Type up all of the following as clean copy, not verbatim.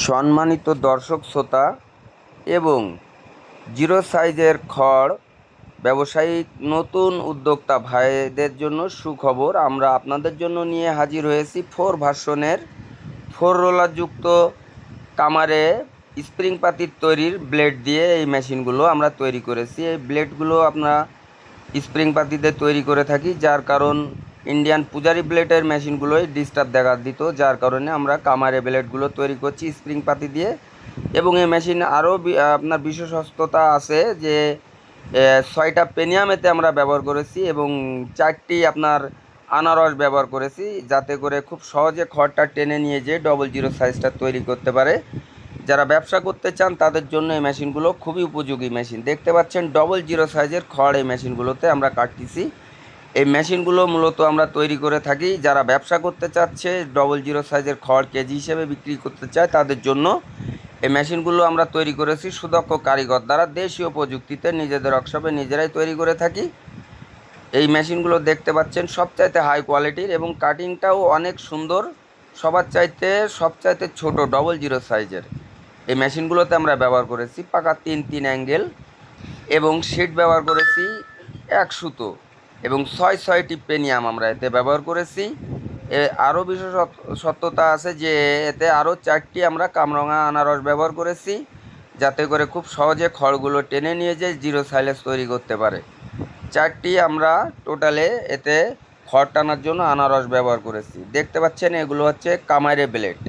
সম্মানিত দর্শক শ্রোতা এবং জিরো সাইজের খড় ব্যবসায়িক নতুন উদ্যোক্তা ভাইদের জন্য সুখবর। আমরা আপনাদের জন্য নিয়ে হাজির হয়েছি 4 ভার্সনের 4 রোলারযুক্ত কামারে স্প্রিং পাতির তৈরির ব্লেড দিয়ে এই মেশিনগুলো আমরা তৈরি করেছি। এই ব্লেডগুলো আমরা স্প্রিং পাতিতে তৈরি করে থাকি, যার কারণ ইন্ডিয়ান পূজারি ব্লেডের মেশিনগুলোই ডিস্টার্ব দেখা দিত, যার কারণে আমরা কামারে ব্লেডগুলো তৈরি করছি স্প্রিং পাতি দিয়ে। এবং এই মেশিন আরও আপনার বিশেষত্বতা আছে যে 6টা পেনিয়ামেতে আমরা ব্যবহার করেছি এবং 4টি আপনার আনারস ব্যবহার করেছি, যাতে করে খুব সহজে খড়টা টেনে নিয়ে যেয়ে 00 সাইজটা তৈরি করতে পারে। যারা ব্যবসা করতে চান তাদের জন্য এই মেশিনগুলো খুবই উপযোগী মেশিন। দেখতে পাচ্ছেন 00 সাইজের খড় এই মেশিনগুলোতে আমরা কাটতেছি। এই মেশিনগুলো মূলত আমরা তৈরি করে থাকি যারা ব্যবসা করতে চাচ্ছে, 00 সাইজের খড় কেজি হিসেবে বিক্রি করতে চায় তাদের জন্য এই মেশিনগুলো আমরা তৈরি করেছি সুদক্ষ কারিগর দ্বারা দেশীয় প্রযুক্তিতে নিজেদের ওয়ার্কশপে নিজেরাই তৈরি করে থাকি। এই মেশিনগুলো দেখতে পাচ্ছেন সবচাইতে হাই কোয়ালিটির এবং কাটিংটাও অনেক সুন্দর। সবচাইতে ছোট 00 সাইজের এই মেশিনগুলোতে আমরা ব্যবহার করেছি পাকা 3 অ্যাঙ্গেল এবং শিট ব্যবহার করেছি 1 সুতো এবং 6টি পেনিয়াম আমরা এতে ব্যবহার করেছি। আরও বিশেষত্বতা আছে যে এতে আরও 4টি আমরা কামরঙা আনারস ব্যবহার করেছি, যাতে করে খুব সহজে খড়গুলো টেনে নিয়ে যেয়ে 0 সাইজ তৈরি করতে পারে। 4টি আমরা টোটালে এতে খড় টানার জন্য আনারস ব্যবহার করেছি। দেখতে পাচ্ছেন এগুলো হচ্ছে কামারে ব্লেড,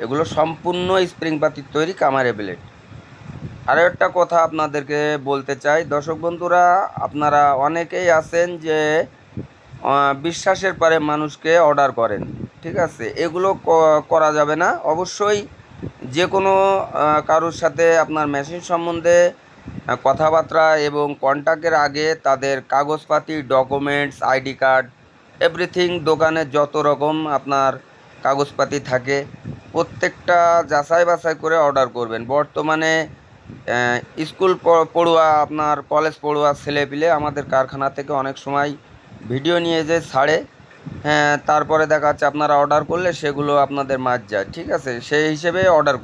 এগুলো সম্পূর্ণ স্প্রিং পাতির তৈরি কামারে ব্লেড। আরও একটা কথা আপনাদেরকে বলতে চাই দর্শক বন্ধুরা, আপনারা অনেকেই আছেন যে বিশ্বাসের পরে মানুষকে অর্ডার করেন, ঠিক আছে? এগুলো করা যাবে না। অবশ্যই যে কোনো কারোর সাথে আপনার মেশিন সম্বন্ধে কথাবার্তা এবং কন্ট্যাক্টের আগে তাদের কাগজপাতি, ডকুমেন্টস, আইডি কার্ড, এভরিথিং, দোকানে যত রকম আপনার কাগজপাতি থাকে প্রত্যেকটা যাচাই বাছাই করে অর্ডার করবেন। বর্তমানে স্কুল পড়ুয়া, আপনার কলেজ পড়ুয়া ছেলেপিলে আমাদের কারখানা থেকে অনেক সময় ভিডিও নিয়ে যে ছাড়ে, হ্যাঁ, তারপরে দেখা যাচ্ছে আপনারা অর্ডার করলে সেগুলো আপনাদের মাঝ যায়, ঠিক আছে? সেই হিসেবে অর্ডার